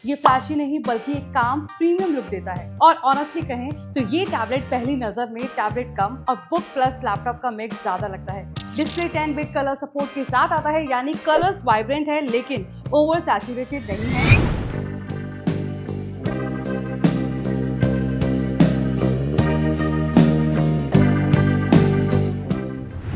ये फ्लैशी नहीं बल्कि एक काम प्रीमियम लुक देता है और ऑनेस्टली कहें तो ये टैबलेट पहली नजर में टैबलेट कम और बुक प्लस लैपटॉप का मिक्स ज्यादा लगता है। डिस्प्ले 10 बिट कलर सपोर्ट के साथ आता है, यानी कलर्स वाइब्रेंट है लेकिन ओवर सैचुरेटेड नहीं है।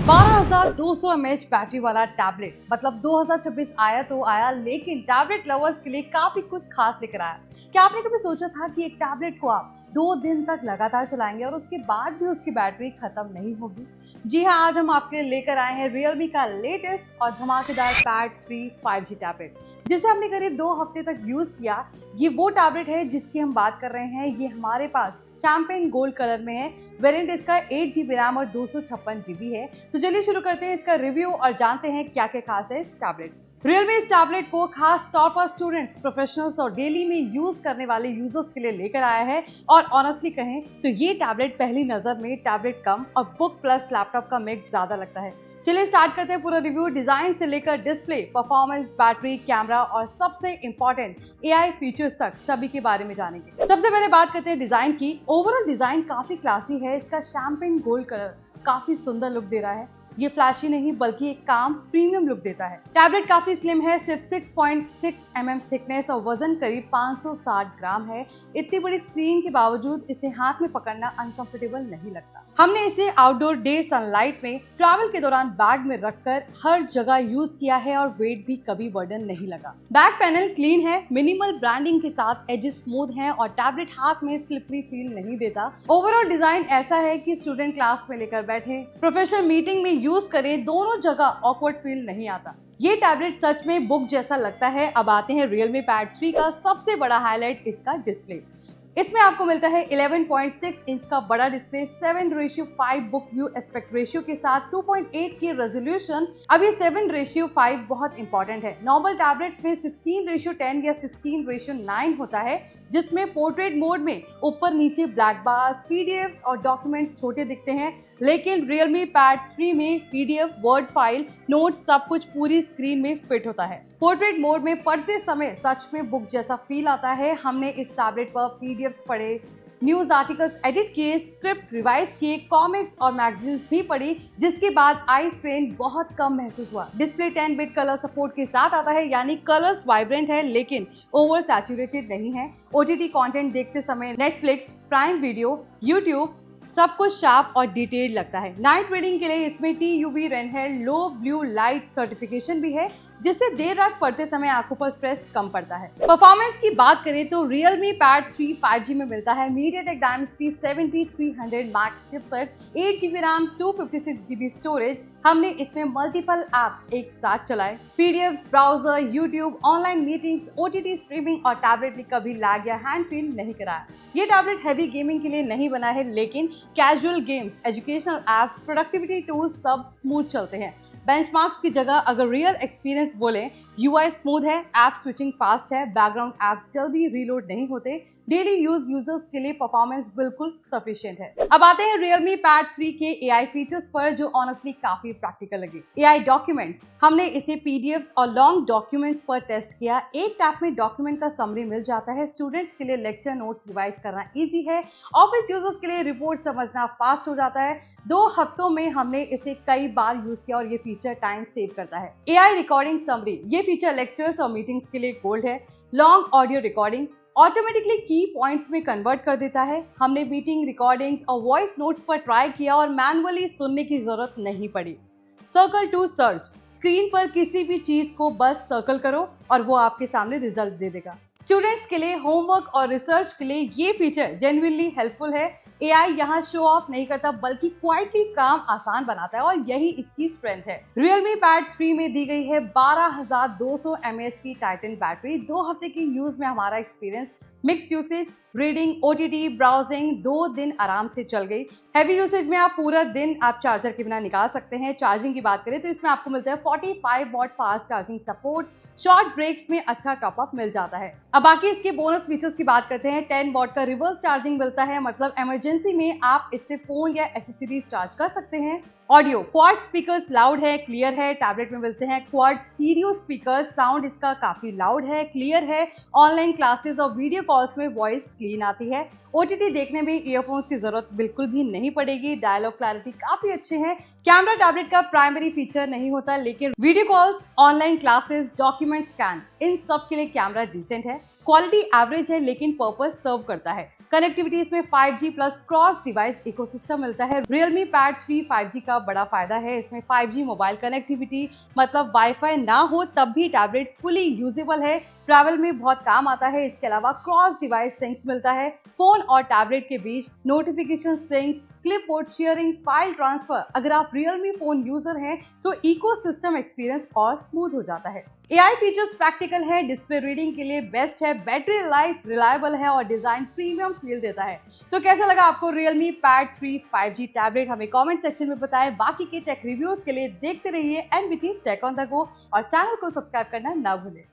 12,200 mAh बैटरी वाला टैबलेट, मतलब 2026 आया तो आया, लेकिन टैबलेट लवर्स के लिए काफी कुछ खास लेकर आया। क्या आपने कभी सोचा था कि एक टैबलेट को आप 2 दिन तक लगातार चलाएंगे और उसके बाद भी उसकी बैटरी खत्म नहीं होगी? जी हाँ, आज हम आपके लिए लेकर आए हैं Realme का लेटेस्ट और धमाकेदार पैड फ्री 5G टैबलेट, जिसे हमने करीब 2 हफ्ते तक यूज किया। ये वो टैबलेट है जिसकी हम बात कर रहे हैं। ये हमारे पास शैंपेन गोल्ड कलर में है। वेरिएंट इसका 8GB रैम और 256GB है। तो चलिए शुरू करते हैं इसका रिव्यू और जानते हैं क्या क्या खास है इस टैबलेट। Realme इस टैबलेट को खास तौर पर स्टूडेंट्स, प्रोफेशनल्स और डेली में यूज करने वाले यूजर्स के लिए लेकर आया है। और ऑनेस्टली कहें तो ये टैबलेट पहली नजर में टैबलेट कम और बुक प्लस लैपटॉप का मिक्स ज्यादा लगता है। चलिए स्टार्ट करते हैं पूरा रिव्यू। डिजाइन से लेकर डिस्प्ले, परफॉर्मेंस, बैटरी, कैमरा और सबसे इंपॉर्टेंट AI फीचर्स तक सभी के बारे में जानेंगे। सबसे पहले बात करते हैं डिजाइन की। ओवरऑल डिजाइन काफी क्लासी है। इसका शैंपेन गोल्ड कलर काफी सुंदर लुक दे रहा है। ये फ्लैशी नहीं बल्कि एक काम प्रीमियम लुक देता है। टैबलेट काफी स्लिम है, सिर्फ 6.6 mm थिकनेस और वजन करीब 560 ग्राम है। इतनी बड़ी स्क्रीन के बावजूद इसे हाथ में पकड़ना अनकंफर्टेबल नहीं लगता। हमने इसे आउटडोर डे सनलाइट में ट्रैवल के दौरान बैग में रखकर हर जगह यूज किया है और वेट भी कभी बर्डन नहीं लगा। बैक पैनल क्लीन है, मिनिमल ब्रांडिंग के साथ एजेस स्मूथ हैं और टैबलेट हाथ में स्लिपरी फील नहीं देता। ओवरऑल डिजाइन ऐसा है कि स्टूडेंट क्लास में लेकर बैठे, प्रोफेशनल मीटिंग में यूज करें, दोनों जगह ऑकवर्ड फील नहीं आता। ये टैबलेट सच में बुक जैसा लगता है। अब आते हैं Realme Pad 3 का सबसे बड़ा हाईलाइट, इसका डिस्प्ले। इसमें आपको मिलता है 11.6 इंच का बड़ा display, 7:5 book view aspect ratio के साथ 2.8 की रेजोल्यूशन। अब ये 7:5 बहुत इंपॉर्टेंट है। नॉर्मल टैबलेट्स में 16:10 या 16:9 होता है, जिसमें पोर्ट्रेट मोड में ऊपर नीचे ब्लैक बार्स, पीडीएफ और डॉक्यूमेंट्स छोटे दिखते हैं, लेकिन Realme Pad 3 में पीडीएफ, वर्ड फाइल, नोट्स सब कुछ पूरी स्क्रीन में फिट होता है। पोर्ट्रेट मोड में पढ़ते समय सच में बुक जैसा फील आता है। हमने इस टैबलेट पर पीडीएफ पढ़े, न्यूज आर्टिकल्स एडिट किए, स्क्रिप्ट रिवाइज किए, कॉमिक्स और मैगजीन्स भी पढ़ी, जिसके बाद आई स्ट्रेन बहुत कम महसूस हुआ। डिस्प्ले 10 बिट कलर सपोर्ट के साथ आता है, यानी कलर्स वाइब्रेंट है लेकिन ओवर सैचुरेटेड नहीं है। ओटीटी कंटेंट देखते समय नेटफ्लिक्स, प्राइम वीडियो, यूट्यूब सब कुछ शार्प और डिटेल्ड लगता है। नाइट रीडिंग के लिए इसमें TUV रेनहेड लो ब्लू लाइट सर्टिफिकेशन भी है, जिससे देर रात पढ़ते समय आंखों पर स्ट्रेस कम पड़ता है। परफॉर्मेंस की बात करें तो Realme Pad 3 5G में मिलता है MediaTek Dimensity 7300 Max chipset, 8GB RAM, 256GB storage. हमने इसमें मल्टीपल एप्स एक साथ चलाए, PDF, browser, YouTube, online meetings, OTT streaming और टैबलेट ने कभी लैग या हैंड फील नहीं कराया। ये टैबलेट हैवी गेमिंग के लिए नहीं बना है, लेकिन casual games, educational apps, productivity tools सब स्मूथ चलते हैं। बेंचमार्क्स की जगह अगर रियल एक्सपीरियंस बोले, UI स्मूथ है, ऐप स्विचिंग फास्ट है, बैकग्राउंड एप्स जल्दी रीलोड नहीं होते, डेली यूज यूजर्स के लिए परफॉर्मेंस बिल्कुल सफिशिएंट है। अब आते हैं Realme Pad 3 के AI फीचर्स पर, जो ऑनेस्टली काफी प्रैक्टिकल लगे। AI डॉक्यूमेंट्स, हमने इसे पीडीएफ और लॉन्ग डॉक्यूमेंट्स पर टेस्ट किया। एक टैप में डॉक्यूमेंट का समरी मिल जाता है। स्टूडेंट्स के लिए लेक्चर नोट्स रिवाइज करना इजी है। ऑफिस यूजर्स के लिए रिपोर्ट समझना फास्ट हो जाता है। 2 हफ्तों में हमने इसे कई बार यूज किया और ये फीचर टाइम सेव करता है। AI रिकॉर्डिंग समरी, ये फीचर लेक्चर्स और मीटिंग्स के लिए गोल्ड है। लॉन्ग ऑडियो रिकॉर्डिंग ऑटोमेटिकली की पॉइंट्स में कन्वर्ट कर देता है। हमने मीटिंग रिकॉर्डिंग्स और वॉइस नोट्स पर ट्राई किया और मैनुअली सुनने की जरूरत नहीं पड़ी। सर्कल टू सर्च, स्क्रीन पर किसी भी चीज को बस सर्कल करो और वो आपके सामने रिजल्ट दे देगा। स्टूडेंट्स के लिए होमवर्क और रिसर्च के लिए ये फीचर जेन्युइनली हेल्पफुल है। AI यहाँ शो ऑफ नहीं करता, बल्कि क्वाइटली काम आसान बनाता है और यही इसकी स्ट्रेंथ है। Realme Pad 3 में दी गई है 12,200 mAh की टाइटन बैटरी। 2 हफ्ते की यूज में हमारा experience, mix usage, reading, OTT, browsing 2 दिन आराम से चल गई। हैवी यूसेज में आप पूरा दिन आप चार्जर के बिना निकाल सकते हैं। चार्जिंग की बात करें तो इसमें आपको मिलता है 45 watt fast charging support. Short breaks में अच्छा टॉप अप मिल जाता है। अब बाकी इसके बोनस फीचर्स की बात करते हैं। 10 वॉट का रिवर्स चार्जिंग मिलता है, मतलब इमरजेंसी में आप इससे फोन या एसेसरीज चार्ज कर सकते हैं। ऑडियो, क्वाड स्पीकर्स लाउड है, क्लियर है। टैबलेट में मिलते हैं क्वाड स्टीरियो स्पीकर्स, साउंड इसका काफी लाउड है, क्लियर है। ऑनलाइन क्लासेस और वीडियो कॉल्स में वॉइस क्लीन आती है। ओटीटी देखने में ईयरफोन्स की जरूरत बिल्कुल भी नहीं पड़ेगी। डायलॉग क्लैरिटी काफी अच्छे हैं। कैमरा टैबलेट का प्राइमरी फीचर नहीं होता, लेकिन video calls, online classes, document scan, इन सब के लिए कैमरा डिसेंट है। क्वालिटी एवरेज है, लेकिन पर्पस सर्व करता है। कनेक्टिविटी इसमें 5G plus cross device ecosystem मिलता है। Realme Pad 3 5G का बड़ा फायदा है। इसमें 5G मोबाइल कनेक्टिविटी, मतलब वाईफाई ना हो तब भी टैबलेट फुली यूजेबल है, ट्रैवल में बहुत काम आता है। इसके अलावा क्रॉस डिवाइस सिंक मिलता है। फोन और टैबलेट के बीच notification sync, clipboard sharing, file transfer, अगर आप Realme फोन यूजर हैं तो इकोसिस्टम एक्सपीरियंस और स्मूथ हो जाता है। AI फीचर्स प्रैक्टिकल है, डिस्प्ले रीडिंग के लिए बेस्ट है, बैटरी लाइफ रिलायबल है और डिजाइन प्रीमियम फील देता है। तो कैसा लगा आपको Realme Pad 3 5G टैबलेट? हमें कमेंट सेक्शन में बताएं। बाकी के टेक रिव्यूज के लिए देखते रहिए NBT tech on the go और चैनल को सब्सक्राइब करना ना भूलें।